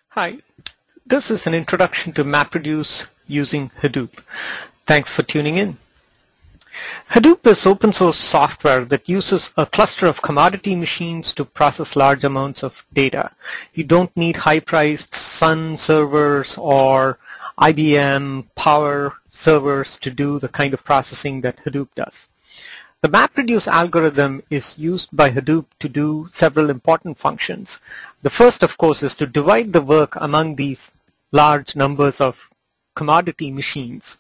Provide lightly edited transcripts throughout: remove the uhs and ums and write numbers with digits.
Hi, this is an introduction to MapReduce using Hadoop. Thanks for tuning in. Hadoop is open source software that uses a cluster of commodity machines to process large amounts of data. You don't need high-priced Sun servers or IBM Power servers to do the kind of processing that Hadoop does. The MapReduce algorithm is used by Hadoop to do several important functions. The first, of course, is to divide the work among these large numbers of commodity machines.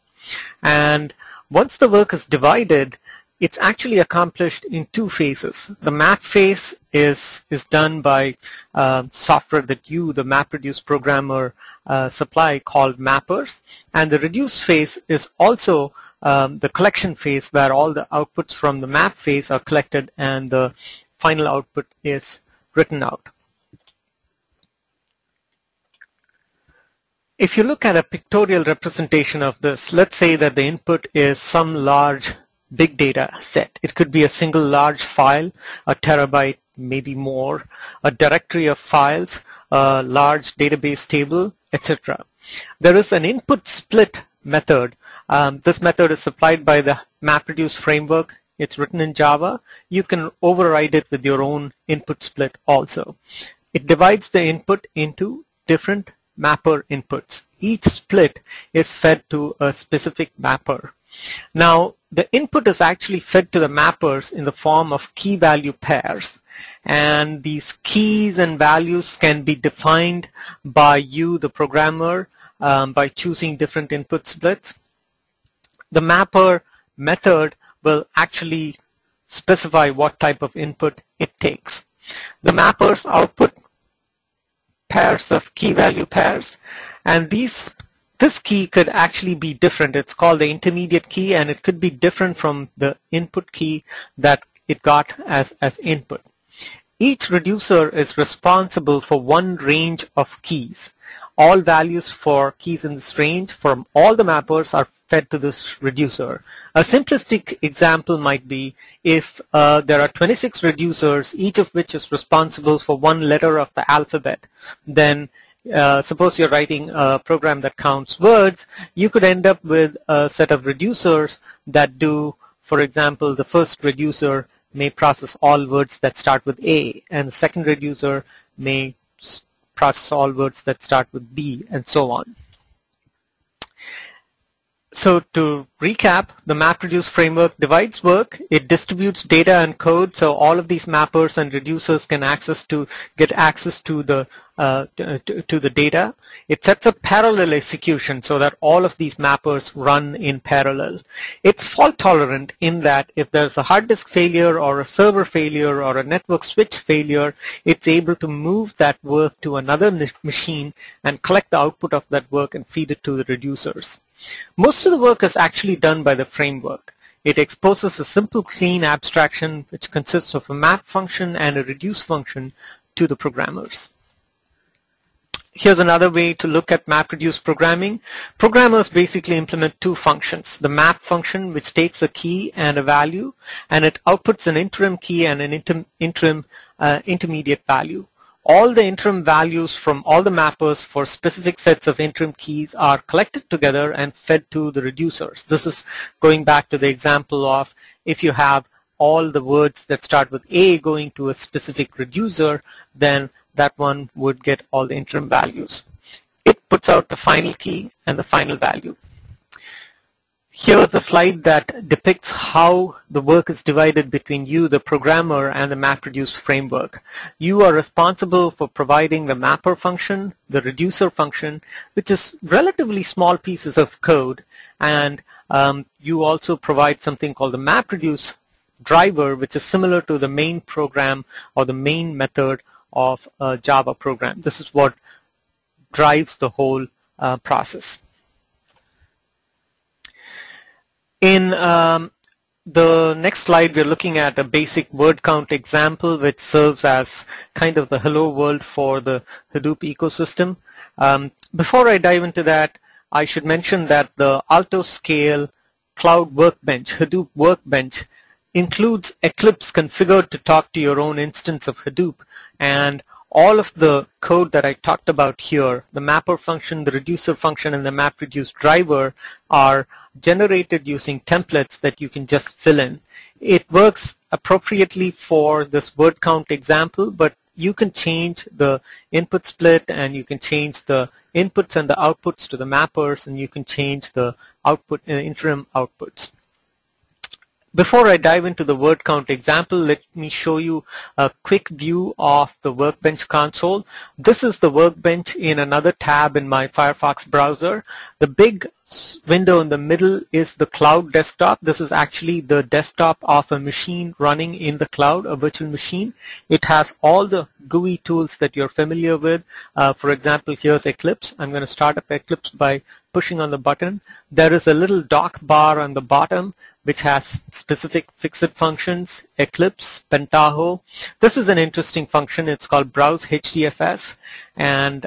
And once the work is divided, it's actually accomplished in two phases. The map phase is done by software that you, the MapReduce programmer, supply called mappers. And the reduce phase is also the collection phase where all the outputs from the map phase are collected and the final output is written out. If you look at a pictorial representation of this, let's say that the input is some large big data set. It could be a single large file, a terabyte, maybe more, a directory of files, a large database table, etc. There is an input split method. This method is supplied by the MapReduce framework. It's written in Java. You can override it with your own input split also. It divides the input into different mapper inputs. Each split is fed to a specific mapper. Now, the input is actually fed to the mappers in the form of key-value pairs. And these keys and values can be defined by you, the programmer, by choosing different input splits. The mapper method will actually specify what type of input it takes. The mappers output pairs of key-value pairs, and this key could actually be different. It's called the intermediate key, and it could be different from the input key that it got as input. Each reducer is responsible for one range of keys. All values for keys in this range from all the mappers are fed to this reducer. A simplistic example might be if there are 26 reducers, each of which is responsible for one letter of the alphabet, then suppose you're writing a program that counts words, you could end up with a set of reducers that do, for example, the first reducer may process all words that start with A, and the second reducer may process all words that start with B, and so on. So to recap, the MapReduce framework divides work, it distributes data and code, so all of these mappers and reducers can get access to the data. It sets up parallel execution so that all of these mappers run in parallel. It's fault tolerant in that if there's a hard disk failure or a server failure or a network switch failure, it's able to move that work to another machine and collect the output of that work and feed it to the reducers. Most of the work is actually done by the framework. It exposes a simple clean abstraction which consists of a map function and a reduce function to the programmers. Here's another way to look at MapReduce programming. Programmers basically implement two functions. The map function, which takes a key and a value, and it outputs an interim key and an intermediate value. All the interim values from all the mappers for specific sets of interim keys are collected together and fed to the reducers. This is going back to the example of if you have all the words that start with A going to a specific reducer, then that one would get all the interim values. It puts out the final key and the final value. Here's a slide that depicts how the work is divided between you, the programmer, and the MapReduce framework. You are responsible for providing the mapper function, the reducer function, which is relatively small pieces of code, and you also provide something called the MapReduce driver, which is similar to the main program or the main method of a Java program. This is what drives the whole process. In the next slide, we're looking at a basic word count example which serves as kind of the hello world for the Hadoop ecosystem. Before I dive into that, I should mention that the AltoScale Cloud Workbench, Hadoop Workbench, includes Eclipse configured to talk to your own instance of Hadoop, and all of the code that I talked about here, the mapper function, the reducer function, and the MapReduce driver are generated using templates that you can just fill in. It works appropriately for this word count example, but you can change the input split, and you can change the inputs and the outputs to the mappers, and you can change the output interim outputs. Before I dive into the word count example, let me show you a quick view of the Workbench console. This is the Workbench in another tab in my Firefox browser. The big window in the middle is the cloud desktop. This is actually the desktop of a machine running in the cloud, a virtual machine. It has all the GUI tools that you're familiar with. For example, here's Eclipse. I'm going to start up Eclipse by pushing on the button. There is a little dock bar on the bottom which has specific fixed functions, Eclipse, Pentaho. This is an interesting function. It's called Browse HDFS, and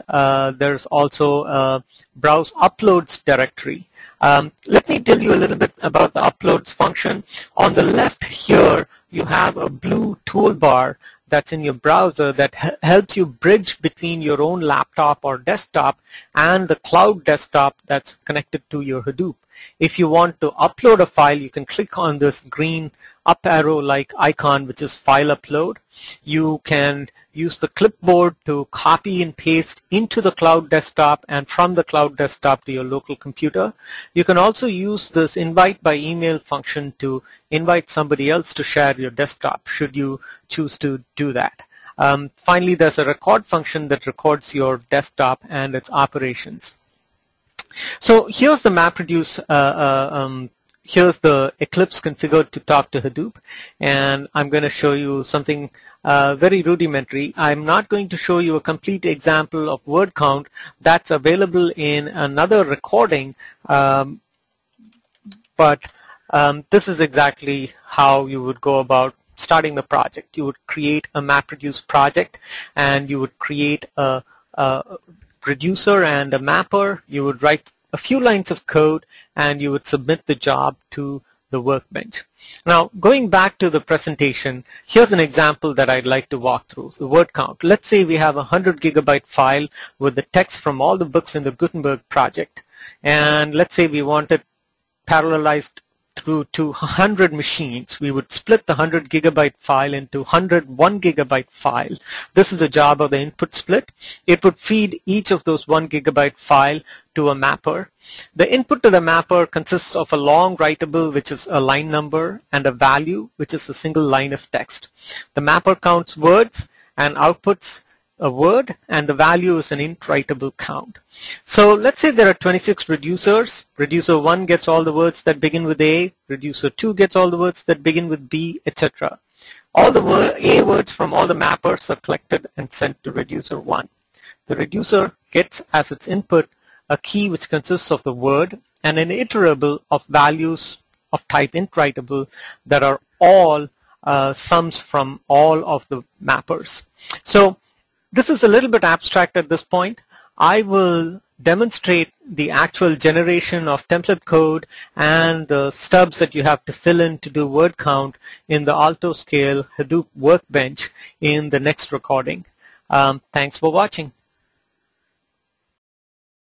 there's also a Browse Uploads directory. Let me tell you a little bit about the Uploads function. On the left here, you have a blue toolbar that's in your browser that helps you bridge between your own laptop or desktop and the cloud desktop that's connected to your Hadoop. If you want to upload a file, you can click on this green up arrow-like icon, which is File Upload. You can use the clipboard to copy and paste into the cloud desktop and from the cloud desktop to your local computer. You can also use this invite by email function to invite somebody else to share your desktop, should you choose to do that. Finally, there's a record function that records your desktop and its operations. So here's the MapReduce, here's the Eclipse configured to talk to Hadoop, and I'm going to show you something very rudimentary. I'm not going to show you a complete example of word count. That's available in another recording, but this is exactly how you would go about starting the project. You would create a MapReduce project, and you would create a reducer and a mapper. You would write a few lines of code, and you would submit the job to the Workbench. Now, going back to the presentation, here's an example that I'd like to walk through, the word count. Let's say we have a 100 gigabyte file with the text from all the books in the Gutenberg project, and let's say we want it parallelized through to 100 machines. We would split the 100 gigabyte file into 100 1 gigabyte files. This is the job of the input split. It would feed each of those 1 gigabyte file to a mapper. The input to the mapper consists of a long writable, which is a line number, and a value, which is a single line of text. The mapper counts words and outputs a word, and the value is an int writable count. So let's say there are 26 reducers. Reducer 1 gets all the words that begin with A, reducer 2 gets all the words that begin with B, etc. All the A words from all the mappers are collected and sent to reducer 1. The reducer gets as its input a key which consists of the word and an iterable of values of type int writable that are all sums from all of the mappers. So this is a little bit abstract at this point. I will demonstrate the actual generation of template code and the stubs that you have to fill in to do word count in the AltoScale Hadoop Workbench in the next recording. Thanks for watching.